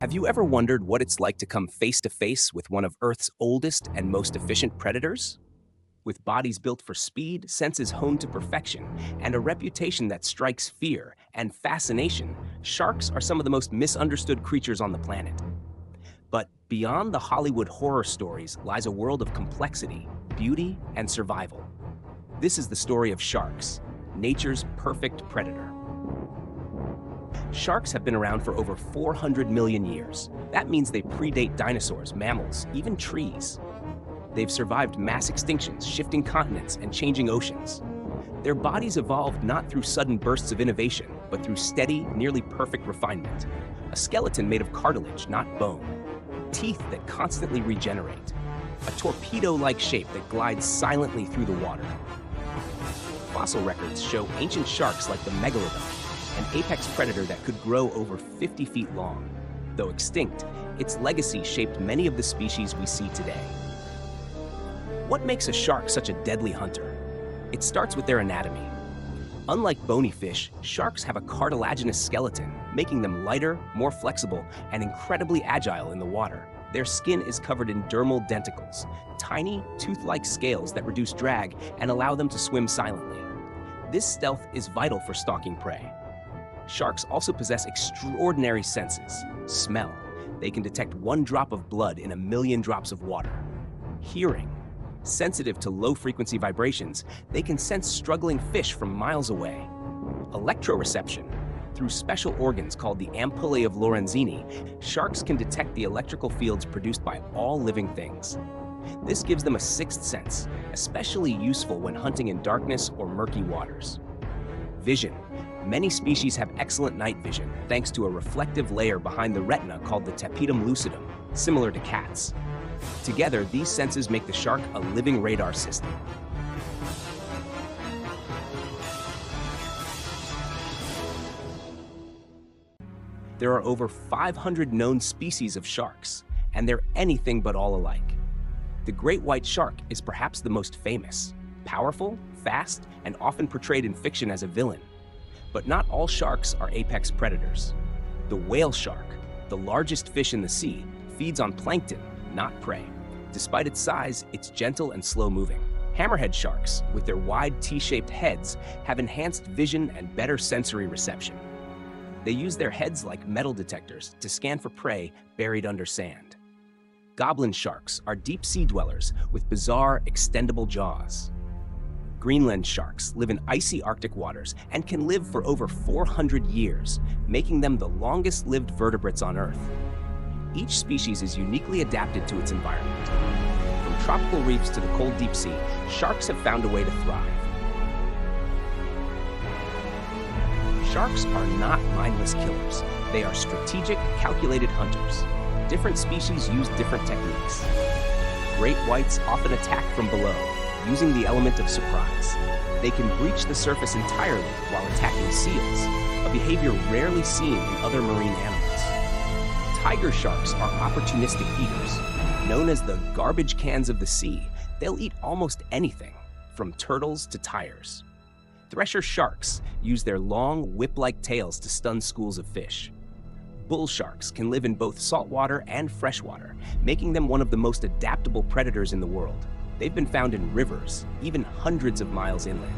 Have you ever wondered what it's like to come face to face with one of Earth's oldest and most efficient predators? With bodies built for speed, senses honed to perfection, and a reputation that strikes fear and fascination, sharks are some of the most misunderstood creatures on the planet. But beyond the Hollywood horror stories lies a world of complexity, beauty, and survival. This is the story of sharks, nature's perfect predator. Sharks have been around for over 400 million years. That means they predate dinosaurs, mammals, even trees. They've survived mass extinctions, shifting continents, and changing oceans. Their bodies evolved not through sudden bursts of innovation, but through steady, nearly perfect refinement. A skeleton made of cartilage, not bone. Teeth that constantly regenerate. A torpedo-like shape that glides silently through the water. Fossil records show ancient sharks like the Megalodon, an apex predator that could grow over 50 feet long. Though extinct, its legacy shaped many of the species we see today. What makes a shark such a deadly hunter? It starts with their anatomy. Unlike bony fish, sharks have a cartilaginous skeleton, making them lighter, more flexible, and incredibly agile in the water. Their skin is covered in dermal denticles, tiny, tooth-like scales that reduce drag and allow them to swim silently. This stealth is vital for stalking prey. Sharks also possess extraordinary senses. Smell. They can detect one drop of blood in a million drops of water. Hearing. Sensitive to low-frequency vibrations, they can sense struggling fish from miles away. Electroreception. Through special organs called the ampullae of Lorenzini, sharks can detect the electrical fields produced by all living things. This gives them a sixth sense, especially useful when hunting in darkness or murky waters. Vision. Many species have excellent night vision thanks to a reflective layer behind the retina called the tapetum lucidum, similar to cats. Together, these senses make the shark a living radar system. There are over 500 known species of sharks, and they're anything but all alike. The great white shark is perhaps the most famous, powerful, fast, and often portrayed in fiction as a villain. But not all sharks are apex predators. The whale shark, the largest fish in the sea, feeds on plankton, not prey. Despite its size, it's gentle and slow-moving. Hammerhead sharks, with their wide T-shaped heads, have enhanced vision and better sensory reception. They use their heads like metal detectors to scan for prey buried under sand. Goblin sharks are deep-sea dwellers with bizarre, extendable jaws. Greenland sharks live in icy Arctic waters and can live for over 400 years, making them the longest-lived vertebrates on Earth. Each species is uniquely adapted to its environment. From tropical reefs to the cold deep sea, sharks have found a way to thrive. Sharks are not mindless killers. They are strategic, calculated hunters. Different species use different techniques. Great whites often attack from below, using the element of surprise. They can breach the surface entirely while attacking seals, a behavior rarely seen in other marine animals. Tiger sharks are opportunistic eaters. Known as the garbage cans of the sea, they'll eat almost anything, from turtles to tires. Thresher sharks use their long, whip-like tails to stun schools of fish. Bull sharks can live in both saltwater and freshwater, making them one of the most adaptable predators in the world. They've been found in rivers, even hundreds of miles inland.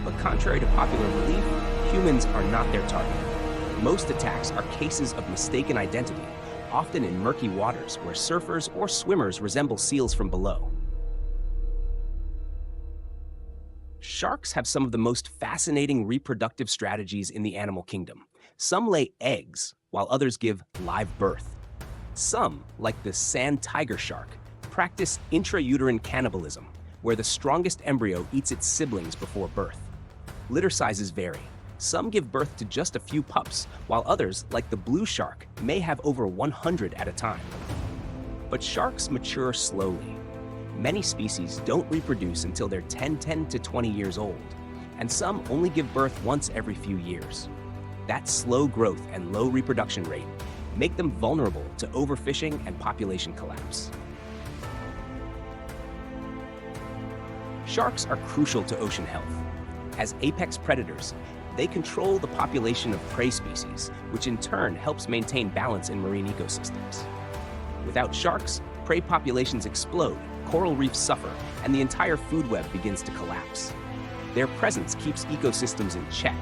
But contrary to popular belief, humans are not their target. Most attacks are cases of mistaken identity, often in murky waters where surfers or swimmers resemble seals from below. Sharks have some of the most fascinating reproductive strategies in the animal kingdom. Some lay eggs, while others give live birth. Some, like the sand tiger shark, practice intrauterine cannibalism, where the strongest embryo eats its siblings before birth. Litter sizes vary. Some give birth to just a few pups, while others, like the blue shark, may have over 100 at a time. But sharks mature slowly. Many species don't reproduce until they're 10 to 20 years old, and some only give birth once every few years. That slow growth and low reproduction rate make them vulnerable to overfishing and population collapse. Sharks are crucial to ocean health. As apex predators, they control the population of prey species, species, which in turn helps maintain balance in marine ecosystems. Without sharks, prey populations explode, coral reefs suffer, and the entire food web begins to collapse. Their presence keeps ecosystems in check,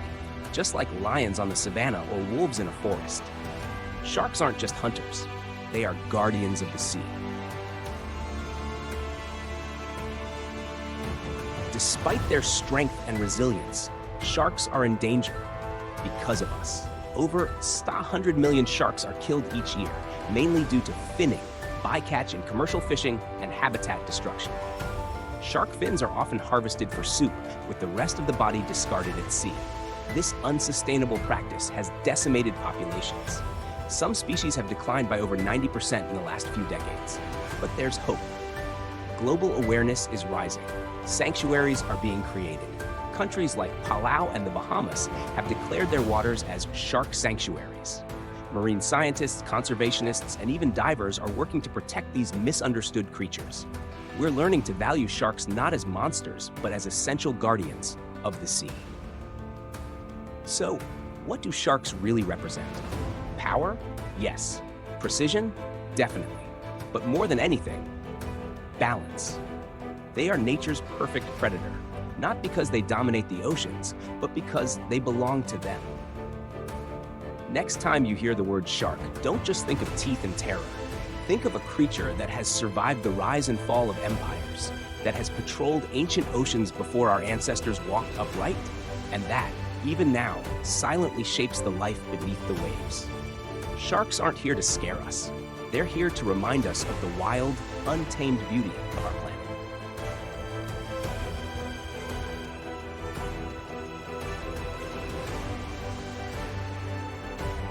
just like lions on the savannah or wolves in a forest. Sharks aren't just hunters, they are guardians of the sea. Despite their strength and resilience, sharks are in danger because of us. Over 100 million sharks are killed each year, mainly due to finning, bycatch in commercial fishing, and habitat destruction. Shark fins are often harvested for soup, with the rest of the body discarded at sea. This unsustainable practice has decimated populations. Some species have declined by over 90% in the last few decades. But there's hope. Global awareness is rising. Sanctuaries are being created. Countries like Palau and the Bahamas have declared their waters as shark sanctuaries. Marine scientists, conservationists, and even divers are working to protect these misunderstood creatures. We're learning to value sharks not as monsters, but as essential guardians of the sea. So, what do sharks really represent? Power? Yes. Precision? Definitely. But more than anything, balance. They are nature's perfect predator, not because they dominate the oceans, but because they belong to them. Next time you hear the word shark, don't just think of teeth and terror. Think of a creature that has survived the rise and fall of empires, that has patrolled ancient oceans before our ancestors walked upright, and that, even now, silently shapes the life beneath the waves. Sharks aren't here to scare us. They're here to remind us of the wild, untamed beauty of our planet.